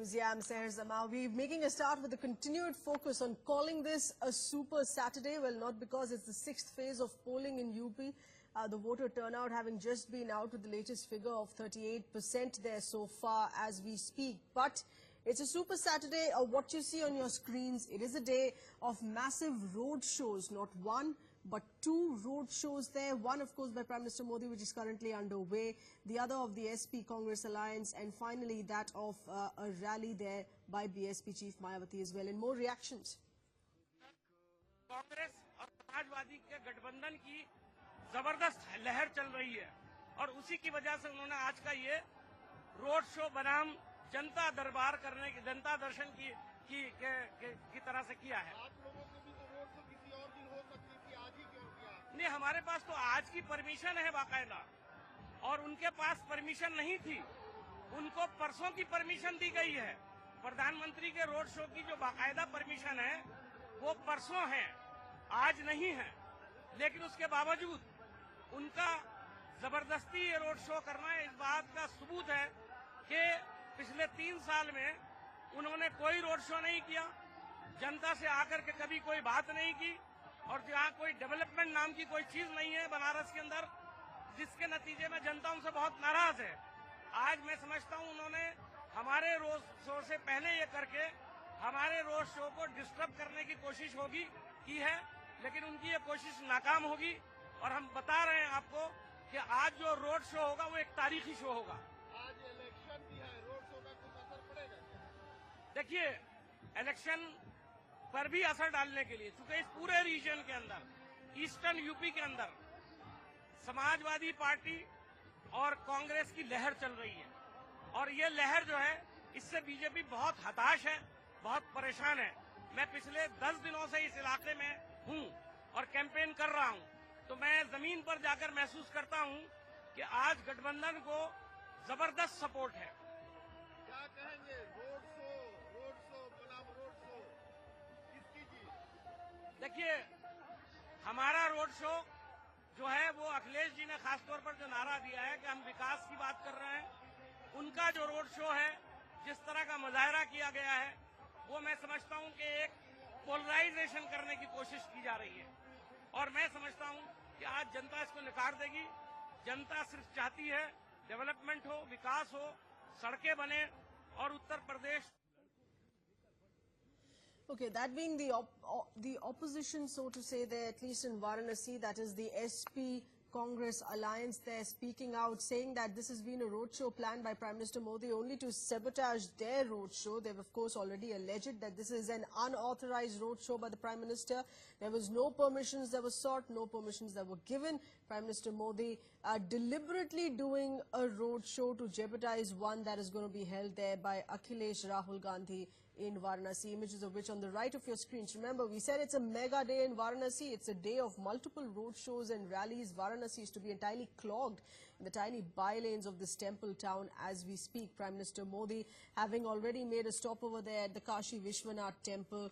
News. Yeah, I'm Seher Zama. We're making a start with a continued focus on calling this a Super Saturday. Well, not because it's the sixth phase of polling in UP. The voter turnout having just been out with the latest figure of 38% there so far as we speak. But it's a Super Saturday. What you see on your screens, it is a day of massive road shows, not one, but two road shows there. One, of course, by Prime Minister Modi, which is currently underway. The other of the SP Congress Alliance. And finally, that of a rally there by BSP Chief Mayawati as well. And more reactions. Congress और समाजवादी के गठबंधन की जबरदस्त लहर चल रही है और उसी की वजह से उन्होंने आज का ये रोड शो बनाम जनता दरबार करने की जनता दर्शन की तरह से किया है। आप लोगों को भी तो रोड शो किसी और दिन हो सकती थी, आज ही क्यों किया? नहीं, हमारे पास तो आज की परमिशन है बाकायदा और उनके पास परमिशन नहीं थी। उनको परसों की परमिशन दी गई है। प्रधानमंत्री के रोड शो की जो बाकायदा परमिशन है वो परसों है, आज नहीं है। लेकिन उसके बावजूद उनका जबरदस्ती ये रोड शो करना इस बात का सबूत है कि पिछले 3 साल में उन्होंने कोई रोड शो नहीं किया, जनता से आकर के कभी कोई बात नहीं की और जहाँ कोई डेवलपमेंट नाम की कोई चीज नहीं है बनारस के अंदर, जिसके नतीजे में जनता उनसे बहुत नाराज है। आज मैं समझता हूँ उन्होंने हमारे रोड शो से पहले ये करके हमारे रोड शो को डिस्टर्ब करने की कोशिश की है, लेकिन उनकी ये कोशिश नाकाम होगी और हम बता रहे हैं आपको कि आज जो रोड शो होगा वो एक तारीखी शो होगा। आज इलेक्शन भी है, रोड शो का कुछ असर पड़ेगा क्या? देखिए, इलेक्शन पर भी असर डालने के लिए, चूंकि इस पूरे रीजन के अंदर ईस्टर्न यूपी के अंदर समाजवादी पार्टी और कांग्रेस की लहर चल रही है और ये लहर जो है इससे बीजेपी बहुत हताश है, बहुत परेशान है। मैं पिछले 10 दिनों से इस इलाके में हूं और कैंपेन कर रहा हूं, तो मैं जमीन पर जाकर महसूस करता हूं कि आज गठबंधन को जबरदस्त सपोर्ट है। क्या कहेंगे? रोड शो बनाम रोड शो किसकी जीत? देखिए, हमारा रोड शो जो है वो अखिलेश जी ने खासतौर पर जो नारा दिया है कि हम विकास की बात कर रहे हैं, उनका जो रोड शो है, जिस तरह का मुजाहरा किया गया है, वो मैं समझता हूं कि एक पोलराइजेशन करने की कोशिश की जा रही है और मैं समझता हूं कि आज जनता इसको नकार देगी। जनता सिर्फ चाहती है डेवलपमेंट हो, विकास हो, सड़कें बने और Uttar Pradesh. Okay, that being the opposition, so to say, there, at least in Varanasi, that is the SP Congress Alliance there speaking out, saying that this has been a roadshow planned by Prime Minister Modi only to sabotage their roadshow. They've, of course, already alleged that this is an unauthorized roadshow by the Prime Minister. There was no permissions that were sought, no permissions that were given. Prime Minister Modi deliberately doing a roadshow to jeopardize one that is going to be held there by Akhilesh Rahul Gandhi in Varanasi, images of which on the right of your screens. Remember, we said it's a mega day in Varanasi. It's a day of multiple road shows and rallies. Varanasi is to be entirely clogged in the tiny bylanes of this temple town as we speak. Prime Minister Modi having already made a stop over there at the Kashi Vishwanath temple,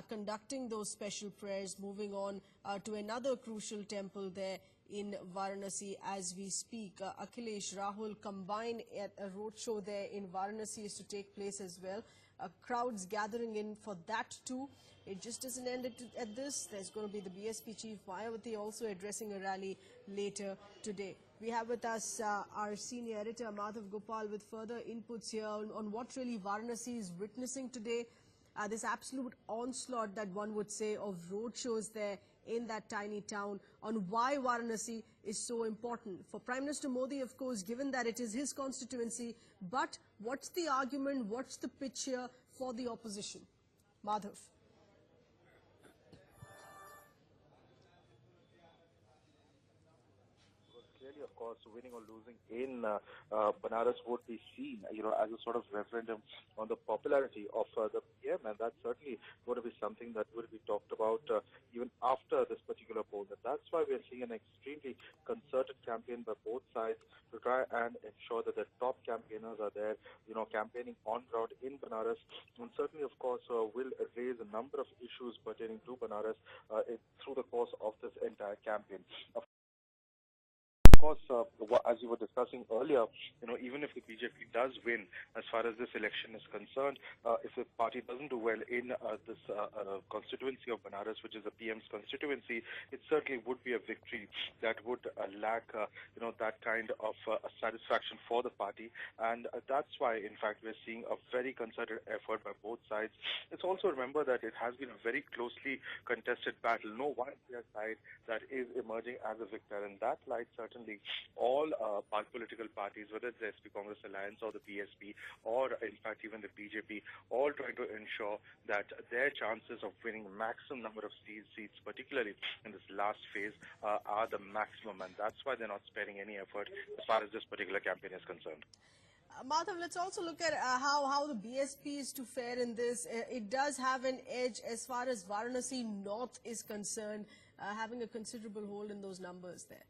conducting those special prayers, moving on to another crucial temple there in Varanasi as we speak. Akhilesh Rahul combined at a roadshow there in Varanasi is to take place as well. Crowds gathering in for that too. It just doesn't end at this. There's going to be the BSP Chief Mayawati also addressing a rally later today. We have with us our senior editor Madhav Gopal with further inputs here on what really Varanasi is witnessing today. This absolute onslaught that one would say of road shows there in that tiny town, on why Varanasi is so important. For Prime Minister Modi, of course, given that it is his constituency, but what's the argument, what's the pitch here for the opposition? Madhav. Clearly, of course, winning or losing in Banaras would be seen, as a sort of referendum on the popularity of the PM, and that's certainly going to be something that will be talked about even after this particular poll. And that's why we're seeing an extremely concerted campaign by both sides to try and ensure that the top campaigners are there, campaigning on ground in Banaras, and certainly, of course, will raise a number of issues pertaining to Banaras through the course of this entire campaign. Of course, as you were discussing earlier, even if the BJP does win as far as this election is concerned, if the party doesn't do well in this constituency of Banaras, which is the PM's constituency, it certainly would be a victory that would lack, that kind of satisfaction for the party. And that's why, in fact, we're seeing a very concerted effort by both sides. Let's also remember that it has been a very closely contested battle. No one clear side that is emerging as a victor. In that light, certainly all political parties, whether it's the SP Congress Alliance or the BSP or in fact even the BJP, all trying to ensure that their chances of winning maximum number of seats, particularly in this last phase, are the maximum, and that's why they're not sparing any effort as far as this particular campaign is concerned. Madhav, let's also look at how the BSP is to fare in this. It does have an edge as far as Varanasi North is concerned, having a considerable hold in those numbers there.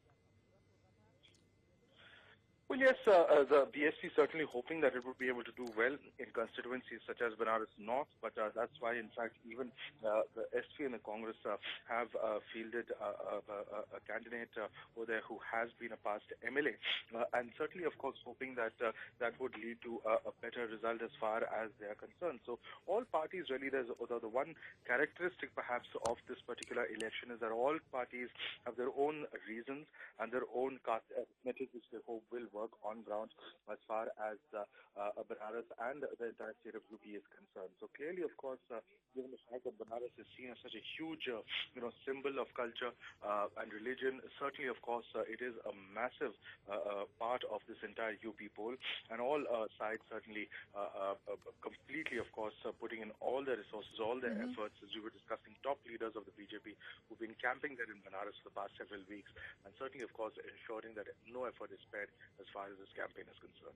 Well, yes, the BSP certainly hoping that it would be able to do well in constituencies such as Banaras North, but that's why, in fact, even the SP and the Congress have fielded a candidate over there who has been a past MLA, and certainly, of course, hoping that that would lead to a better result as far as they are concerned. So all parties really, the one characteristic perhaps of this particular election is that all parties have their own reasons and their own methods which they hope will work on ground as far as Banaras and the entire state of UP is concerned. So clearly, of course, given the fact that Banaras is seen as such a huge, symbol of culture and religion, certainly, of course, it is a massive part of this entire UP poll, and all sides certainly completely, of course, putting in all their resources, all their efforts, as we were discussing, top leaders of the BJP who've been camping there in Banaras for the past several weeks, and certainly, of course, ensuring that no effort is spared as far as this campaign is concerned.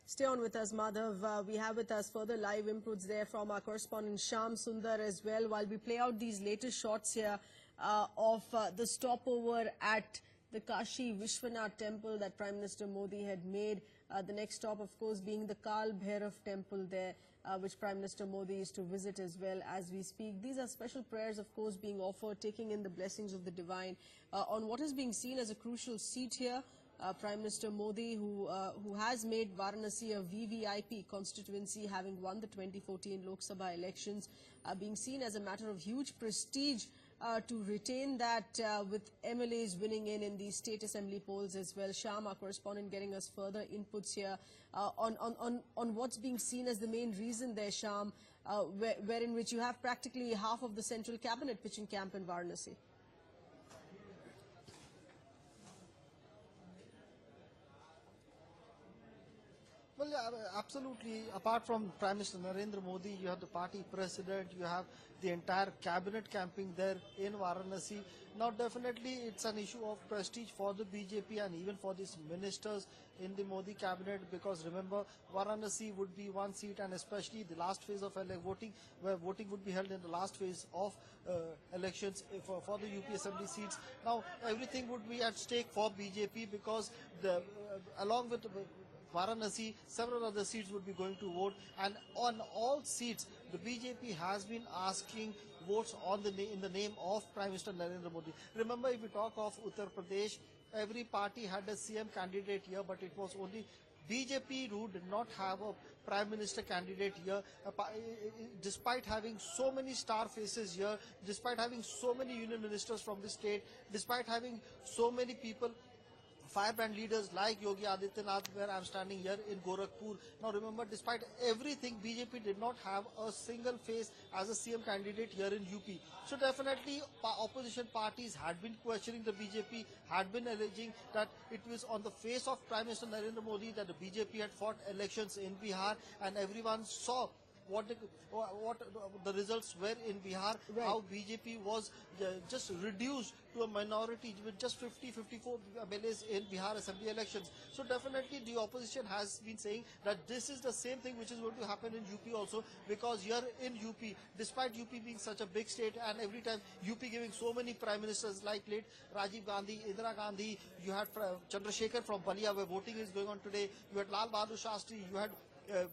Stay on with us, Madhav. We have with us further live inputs there from our correspondent Shyam Sundar as well, while we play out these latest shots here of the stopover at the Kashi Vishwanath temple that Prime Minister Modi had made. The next stop, of course, being the Kal Bhairav temple there, which Prime Minister Modi is to visit as well as we speak. These are special prayers, of course, being offered, taking in the blessings of the divine on what is being seen as a crucial seat here. Prime Minister Modi, who has made Varanasi a VVIP constituency, having won the 2014 Lok Sabha elections, being seen as a matter of huge prestige to retain that with MLAs winning in the state assembly polls as well. Shyam, our correspondent, getting us further inputs here on what's being seen as the main reason there, Shyam, wherein which you have practically half of the central cabinet pitching camp in Varanasi. Well, yeah, absolutely. Apart from Prime Minister Narendra Modi, you have the party president, you have the entire cabinet camping there in Varanasi. Now, definitely, it's an issue of prestige for the BJP and even for these ministers in the Modi cabinet, because remember, Varanasi would be one seat, and especially the last phase of voting, where voting would be held in the last phase of elections for the UP Assembly seats. Now, everything would be at stake for BJP because along with Varanasi, several other seats would be going to vote, and on all seats, the BJP has been asking votes in the name of Prime Minister Narendra Modi. Remember, if we talk of Uttar Pradesh, every party had a CM candidate here, but it was only BJP who did not have a Prime Minister candidate here, despite having so many star faces here, despite having so many union ministers from the state, despite having so many people, firebrand leaders like Yogi Adityanath, where I'm standing here in Gorakhpur. Now remember, despite everything, BJP did not have a single face as a CM candidate here in UP. So definitely opposition parties had been questioning the BJP, had been alleging that it was on the face of Prime Minister Narendra Modi that the BJP had fought elections in Bihar, and everyone saw what the results were in Bihar, right. How BJP was just reduced to a minority with just 54 MLAs in Bihar assembly elections. So definitely the opposition has been saying that this is the same thing which is going to happen in UP also, because here in UP, despite UP being such a big state, and every time UP giving so many prime ministers like late Rajiv Gandhi, Indira Gandhi, you had Chandrasekhar from Balia where voting is going on today, you had Lal Bahadur Shastri, you had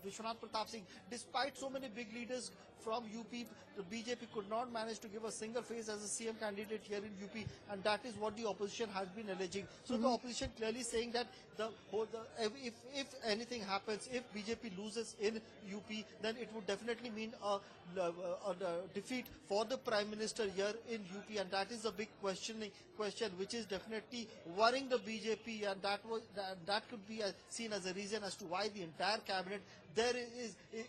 Vishwanath Pratap Singh. Despite so many big leaders from UP. The BJP could not manage to give a single face as a CM candidate here in UP, and that is what the opposition has been alleging. So the opposition clearly saying that if anything happens, if BJP loses in UP, then it would definitely mean a defeat for the Prime Minister here in UP, and that is a big question which is definitely worrying the BJP, and that could be seen as a reason as to why the entire cabinet there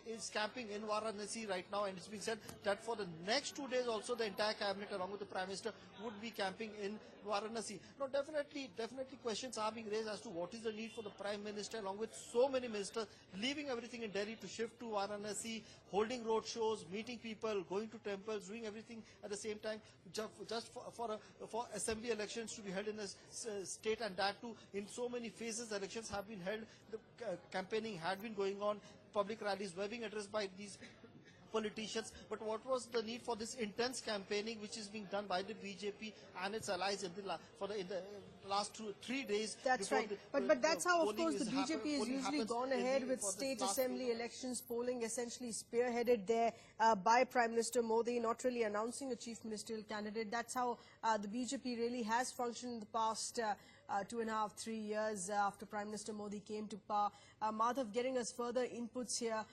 is camping in Varanasi right now, and it's being said that for the next 2 days also the entire cabinet along with the Prime Minister would be camping in Varanasi. Now definitely questions are being raised as to what is the need for the Prime Minister along with so many ministers leaving everything in Delhi to shift to Varanasi, holding road shows, meeting people, going to temples, doing everything at the same time just for assembly elections to be held in a state, and that too in so many phases. Elections have been held, the campaigning had been going on, public rallies were being addressed by these politicians, but what was the need for this intense campaigning which is being done by the BJP and its allies in the last 3 days? That's right. But that's how, of course, the BJP has usually gone ahead with state assembly elections, polling essentially spearheaded there by Prime Minister Modi, not really announcing a chief ministerial candidate. That's how the BJP really has functioned in the past 2.5, 3 years after Prime Minister Modi came to power. Madhav, getting us further inputs here.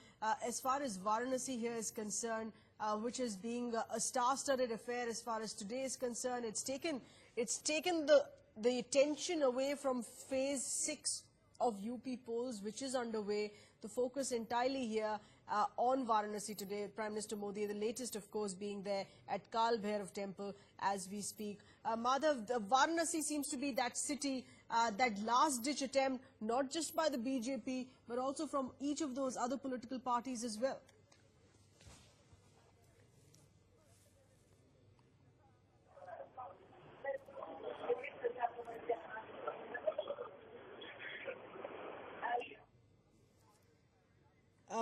As far as Varanasi here is concerned, which is being a star-studded affair as far as today is concerned, it's taken the attention away from phase 6 of UP polls, which is underway. The focus entirely here on Varanasi today. Prime Minister Modi, the latest, of course, being there at Kal Bhairav Temple as we speak. Madhav, Varanasi seems to be that city, that last-ditch attempt, not just by the BJP, but also from each of those other political parties as well.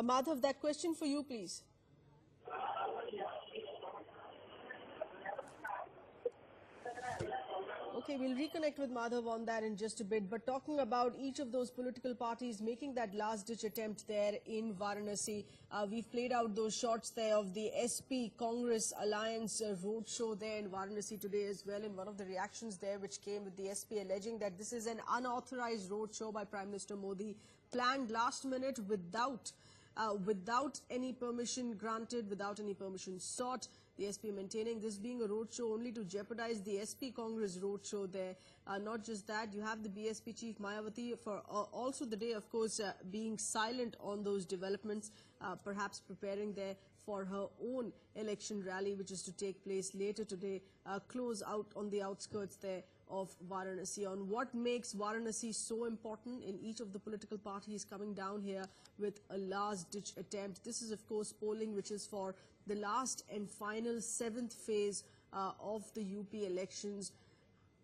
Madhav, that question for you, please. Okay, we'll reconnect with Madhav on that in just a bit. But talking about each of those political parties making that last-ditch attempt there in Varanasi, we've played out those shots there of the SP Congress Alliance roadshow there in Varanasi today as well. And one of the reactions there which came with the SP alleging that this is an unauthorized roadshow by Prime Minister Modi, planned last minute without any permission granted, without any permission sought. The SP maintaining this being a roadshow only to jeopardize the SP Congress roadshow there. Not just that, you have the BSP chief Mayawati for also the day, of course, being silent on those developments, perhaps preparing there for her own election rally, which is to take place later today, close out on the outskirts there of Varanasi. On what makes Varanasi so important in each of the political parties coming down here with a last-ditch attempt. This is, of course, polling which is for the last and final 7th phase of the UP elections.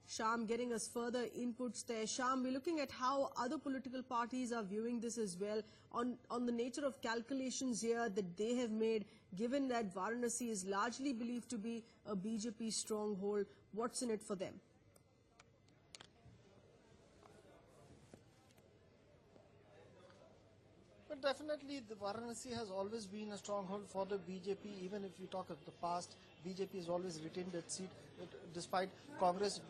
Sham getting us further inputs there. Sham, we're looking at how other political parties are viewing this as well, on the nature of calculations here that they have made, given that Varanasi is largely believed to be a BJP stronghold. What's in it for them? But definitely, the Varanasi has always been a stronghold for the BJP. Even if you talk of the past, BJP has always retained its seat, despite Congress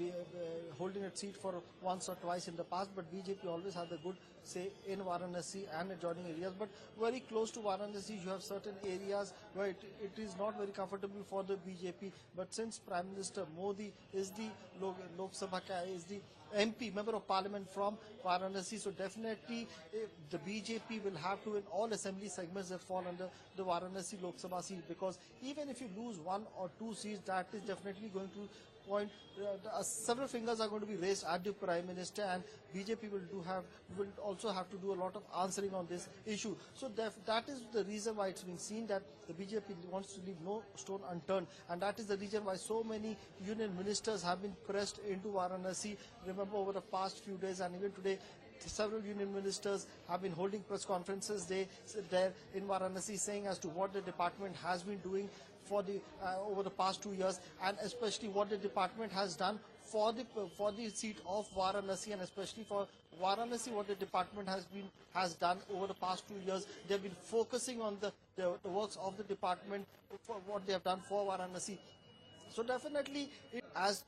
holding its seat for once or twice in the past. But BJP always had a good say in Varanasi and adjoining areas. But very close to Varanasi, you have certain areas where it is not very comfortable for the BJP. But since Prime Minister Modi is the Lok Sabha, is the MP, Member of Parliament from Varanasi, so definitely the BJP will have to win all assembly segments that fall under the Varanasi Lok Sabha seat, because even if you lose 1 or 2 seats, that is definitely going to point, several fingers are going to be raised at the Prime Minister, and BJP will also have to do a lot of answering on this issue. So that is the reason why it's been seen that the BJP wants to leave no stone unturned, and that is the reason why so many union ministers have been pressed into Varanasi. Remember, over the past few days and even today, several union ministers have been holding press conferences there in Varanasi, saying as to what the department has been doing for the over the past 2 years, and especially what the department has done for the seat of Varanasi, and especially for Varanasi, what the department has done over the past 2 years. They've been focusing on the works of the department for what they have done for Varanasi. So definitely, as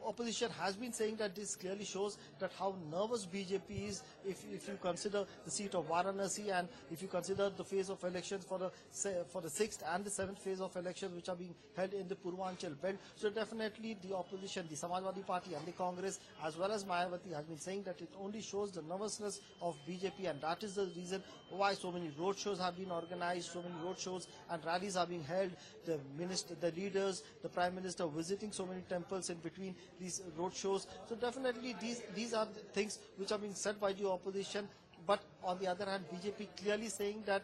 opposition has been saying, that this clearly shows that how nervous BJP is if you consider the seat of Varanasi, and if you consider the phase of elections for the 6th and the 7th phase of elections which are being held in the Purvanchal belt. So definitely the opposition, the Samajwadi Party and the Congress as well as Mayawati, has been saying that it only shows the nervousness of BJP, and that is the reason why so many road shows have been organized, so many road shows and rallies are being held, the leaders, the Prime Minister visiting so many temples in between these road shows. So definitely these are the things which are being said by the opposition. But on the other hand, BJP clearly saying that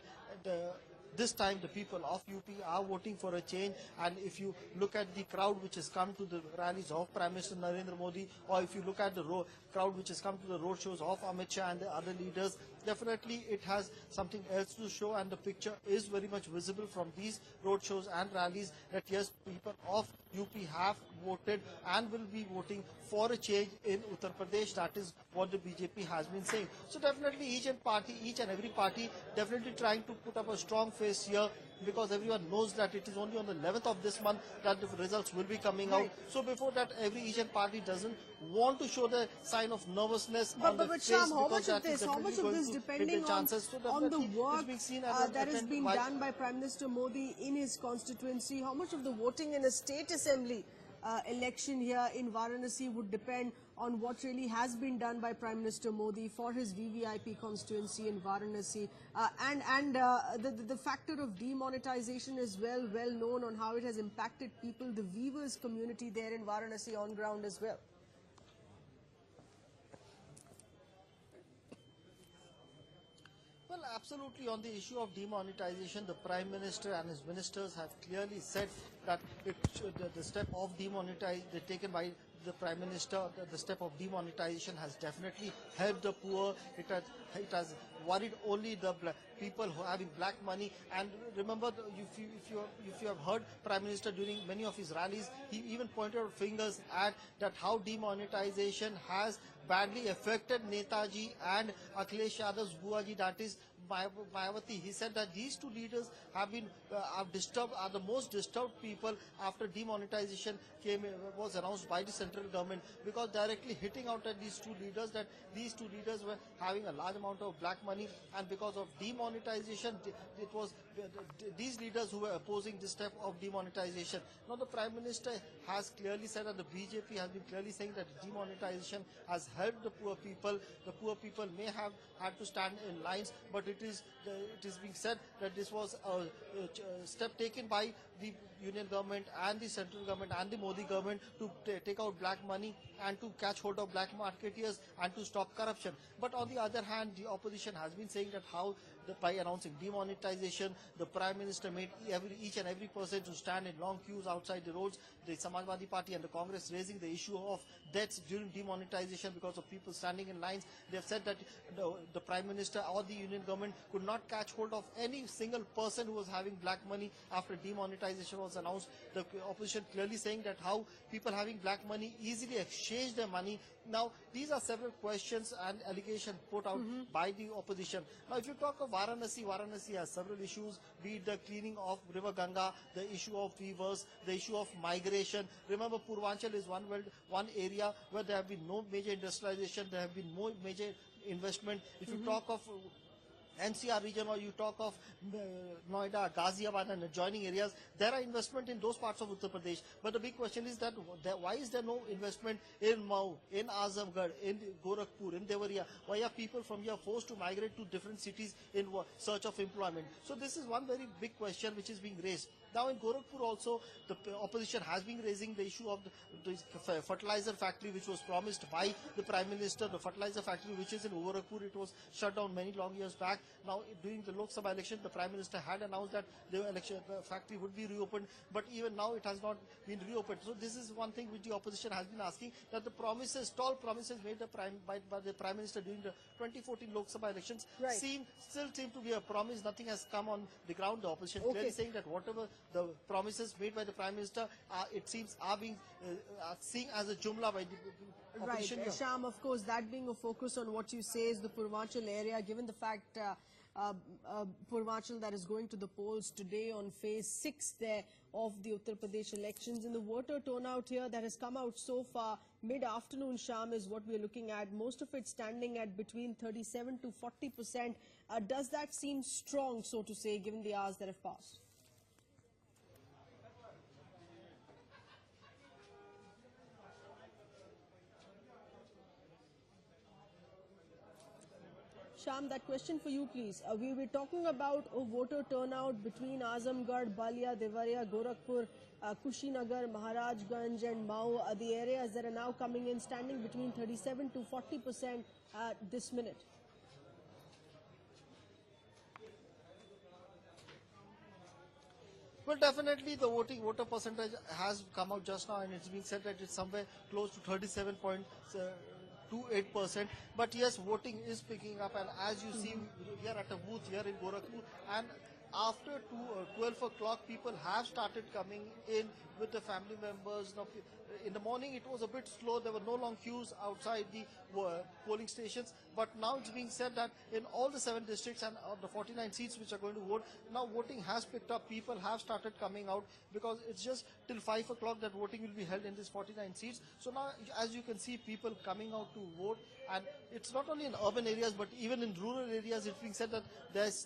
this time the people of UP are voting for a change. And if you look at the crowd which has come to the rallies of Prime Minister Narendra Modi, or if you look at the crowd which has come to the road shows of Amit Shah and the other leaders, definitely it has something else to show, and the picture is very much visible from these road shows and rallies that yes, people of UP have voted and will be voting for a change in Uttar Pradesh. That is what the BJP has been saying. So definitely each and every party definitely trying to put up a strong face here, because everyone knows that it is only on the 11th of this month that the results will be coming out. So before that, each and party doesn't want to show the sign of nervousness on the face, Shyam, how because much that is how much definitely of this going to hit depending the chances. So on the definitely work it's being seen as that is being by done by Prime Minister Modi in his constituency? How much of the voting in a state assembly election here in Varanasi would depend on what really has been done by Prime Minister Modi for his VVIP constituency in Varanasi, and the factor of demonetization is well known on how it has impacted people, the weavers community there in Varanasi on ground as well. Well, absolutely. On the issue of demonetization, the Prime Minister and his ministers have clearly said that the step of demonetization taken by the Prime Minister, the step of demonetization has definitely helped the poor. It has worried only the people who are having black money. And remember, if you have heard Prime Minister during many of his rallies, he even pointed out fingers at that how demonetization has badly affected Netaji and Akhilesh Yadav's Buaji, that is Mayawati. He said that these two leaders are the most disturbed people after demonetization was announced by the central government, because directly hitting out at these two leaders, that these two leaders were having a large amount of black money, and because of demonetization, it was these leaders who were opposing this step of demonetization. Now the Prime Minister has clearly said, that the BJP has been clearly saying that demonetization has helped the poor people. The poor people may have had to stand in lines, but it is being said that this was a step taken by the union government and the central government and the Modi government to take out black money and to catch hold of black marketeers and to stop corruption. But on the other hand, the opposition has been saying that how by announcing demonetization, the Prime Minister made each and every person to stand in long queues outside the roads. The Samajwadi Party and the Congress raising the issue of deaths during demonetization because of people standing in lines. They have said that the Prime Minister or the union government could not catch hold of any single person who was having black money after demonetization was announced. The opposition clearly saying that how people having black money easily exchange their money. Now, these are several questions and allegations put out by the opposition. Now, if you talk of Varanasi, Varanasi has several issues, be it the cleaning of River Ganga, the issue of weavers, the issue of migration. Remember, Purvanchal is one area where there have been no major industrialization, there have been no major investment. If you talk of NCR region, or you talk of Noida, Ghaziabad and adjoining areas, there are investment in those parts of Uttar Pradesh. But the big question is that why is there no investment in Mau, in Azamgarh, in Gorakhpur, in Devariya? Why are people from here forced to migrate to different cities in search of employment? So this is one very big question which is being raised. Now in Gorakhpur also, the opposition has been raising the issue of the fertilizer factory which was promised by the Prime Minister. The fertilizer factory which is in Gorakhpur, it was shut down many long years back. Now during the Lok Sabha election, the Prime Minister had announced that the factory would be reopened, but even now it has not been reopened. So this is one thing which the opposition has been asking, that the tall promises made by the Prime Minister during the 2014 Lok Sabha elections still seem to be a promise. Nothing has come on the ground. The opposition clearly saying that whatever the promises made by the Prime Minister, it seems, are being seen as a jumla by the Right, opposition here. Sham, of course, that being a focus on what you say is the Purvanchal area, given the fact Purvanchal that is going to the polls today on phase 6 there of the Uttar Pradesh elections. In the voter turnout here that has come out so far, mid-afternoon, Sham, is what we're looking at. Most of it standing at between 37 to 40%. Does that seem strong, so to say, given the hours that have passed? Sham, that question for you, please. We were talking about a voter turnout between Azamgarh, Balia, Devariya, Gorakhpur, Kushinagar, Maharajganj and Mau, the areas that are now coming in, standing between 37 to 40% this minute. Well, definitely the voter percentage has come out just now, and it's been said that it's somewhere close to 37.28%. But yes, voting is picking up, and as you see, we are at a booth here in Gorakhpur, and after 12 o'clock, people have started coming in with the family members. Now, in the morning, it was a bit slow. There were no long queues outside the polling stations. But now it's being said that in all the 7 districts and of the 49 seats which are going to vote, now voting has picked up. People have started coming out because it's just till 5 o'clock that voting will be held in these 49 seats. So now, as you can see, people coming out to vote. And it's not only in urban areas, but even in rural areas, it's being said that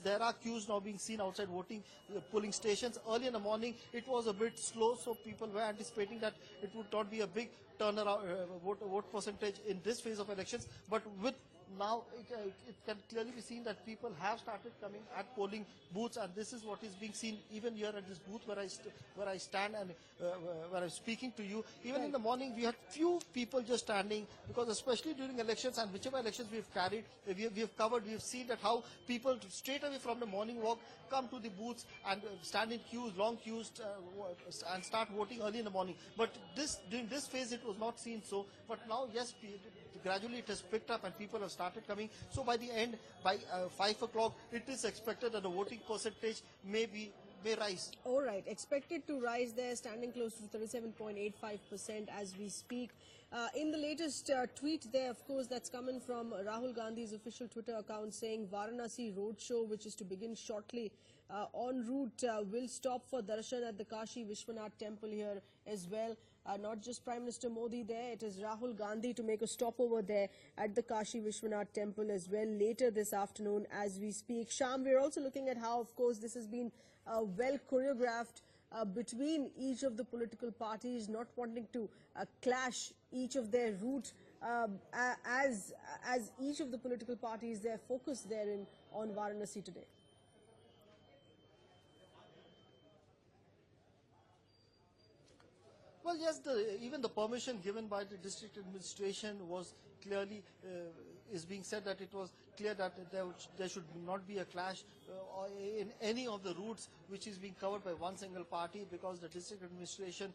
there are queues now being seen outside voting polling stations. Early in the morning, it was a bit slow, so people were anticipating that it would not be a big turnaround vote percentage in this phase of elections. But with now it can clearly be seen that people have started coming at polling booths, and this is what is being seen even here at this booth where I stand and where I'm speaking to you. Even in the morning, we had few people just standing, because especially during elections and whichever elections we've carried, we have covered, we've seen that how people straight away from the morning walk come to the booths and stand in queues, long queues, and start voting early in the morning. But during this phase, it was not seen so. But now, yes, gradually it has picked up and people have started coming. So by the end, by 5 o'clock, it is expected that the voting percentage may rise. All right, expected to rise there, standing close to 37.85% as we speak. In the latest tweet there, of course, that's coming from Rahul Gandhi's official Twitter account, saying Varanasi roadshow, which is to begin shortly, en route, will stop for darshan at the Kashi Vishwanath temple here as well. Not just Prime Minister Modi there, it is Rahul Gandhi to make a stopover there at the Kashi Vishwanath temple as well later this afternoon as we speak. Sham, we're also looking at how, of course, this has been well choreographed between each of the political parties, not wanting to clash each of their route as each of the political parties, their focus there on Varanasi today. Well, yes, even the permission given by the district administration was clearly, is being said that it was clear that there should not be a clash in any of the routes which is being covered by one single party, because the district administration,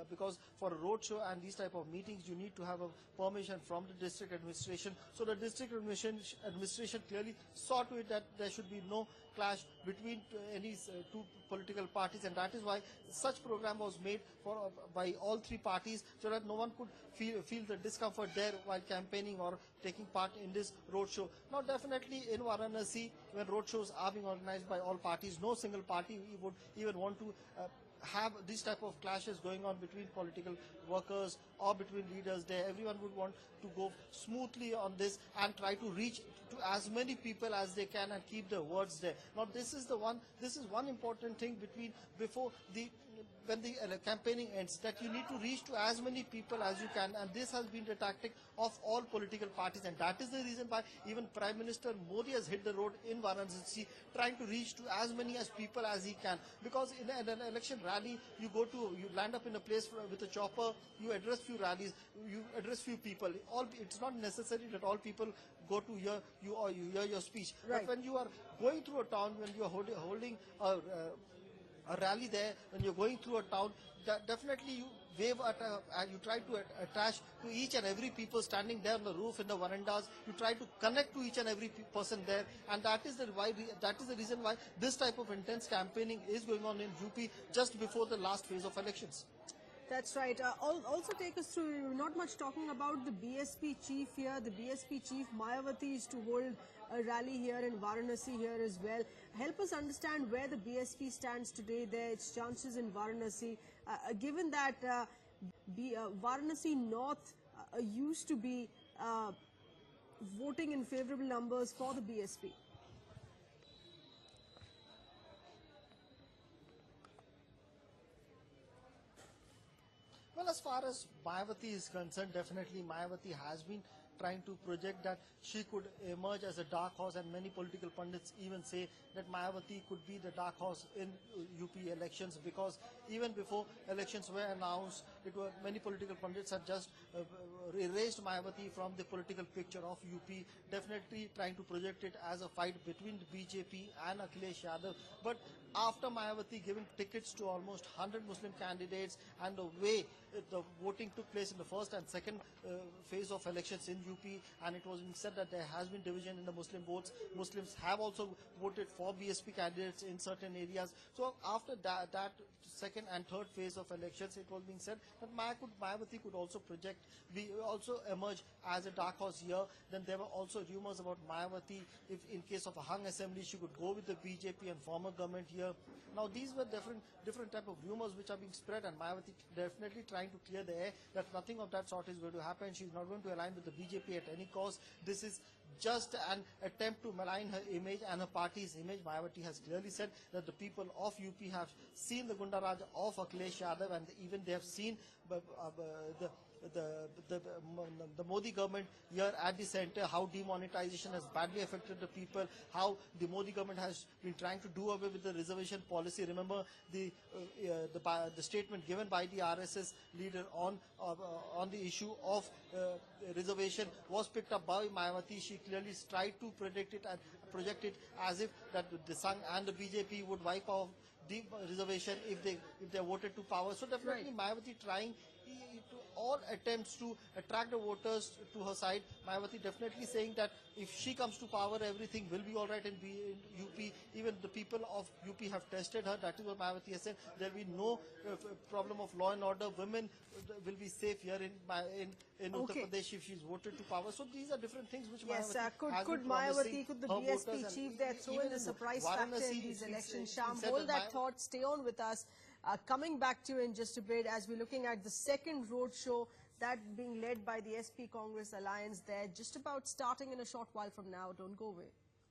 because for a roadshow and these type of meetings, you need to have a permission from the district administration. So the district administration clearly saw to it that there should be no clash between any two political parties, and that is why such program was made by all 3 parties, so that no one could feel the discomfort there while campaigning or taking part in this roadshow. Now, definitely in Varanasi, when roadshows are being organized by all parties, no single party would even want to have this type of clashes going on between political workers or between leaders there. Everyone would want to go smoothly on this and try to reach to as many people as they can and keep the words there. Now, this is one important thing when the campaigning ends, that you need to reach to as many people as you can, and this has been the tactic of all political parties, and that is the reason why even Prime Minister Modi has hit the road in Varanasi, trying to reach to as many as people as he can. Because in an election rally, you land up in a place with a chopper, you address few rallies, you address few people. It's not necessary that all people go to hear you or you hear your speech. Right. But when you are going through a town, when you are holding a rally there, when you're going through a town, definitely you wave at and you try to attach to each and every people standing there on the roof, in the verandas. You try to connect to each and every person there, and that is the reason why this type of intense campaigning is going on in UP just before the last phase of elections. That's right. Also take us through, not much talking about the BSP chief here. The BSP chief Mayawati is to hold a rally here in Varanasi here as well. Help us understand where the BSP stands today, there its chances in Varanasi, given that Varanasi North used to be voting in favorable numbers for the BSP. Well, as far as Mayawati is concerned, definitely Mayawati has been trying to project that she could emerge as a dark horse, and many political pundits even say that Mayawati could be the dark horse in UP elections, because even before elections were announced, many political pundits had just erased Mayawati from the political picture of UP, definitely trying to project it as a fight between the BJP and Akhilesh Yadav. But after Mayawati giving tickets to almost 100 Muslim candidates, and the way the voting took place in the first and second phase of elections in UP, and it was said that there has been division in the Muslim votes. Muslims have also voted for BSP candidates in certain areas. So after that second and third phase of elections, it was being said that Mayawati could also also emerge as a dark horse here. Then there were also rumors about Mayawati, if in case of a hung assembly, she could go with the BJP and form a government here. Now these were different type of rumors which are being spread, and Mayawati definitely trying to clear the air that nothing of that sort is going to happen. She's not going to align with the BJP at any cost. This is just an attempt to malign her image and her party's image. Mayawati has clearly said that the people of UP have seen the Gunda Raj of Akhilesh Yadav, and even they have seen the Modi government here at the center, how demonetization has badly affected the people, how the Modi government has been trying to do away with the reservation policy. Remember the statement given by the RSS leader on the issue of reservation was picked up by Mayawati. She clearly tried to predict it and project it as if that the Sangh and the BJP would wipe off the reservation if they voted to power. So definitely Mayawati trying to all attempts to attract the voters to her side. Mayawati definitely saying that if she comes to power, everything will be all right in UP. Even the people of UP have tested her. That is what Mayawati has said. There will be no problem of law and order. Women will be safe here in Uttar Pradesh if she's voted to power. So these are different things which Mayawati has been promising. Could the BSP chief there throw in a surprise factor in these elections? Sham, hold that thought. Stay on with us. Coming back to you in just a bit, as we're looking at the second roadshow, that being led by the SP Congress Alliance there, just about starting in a short while from now. Don't go away.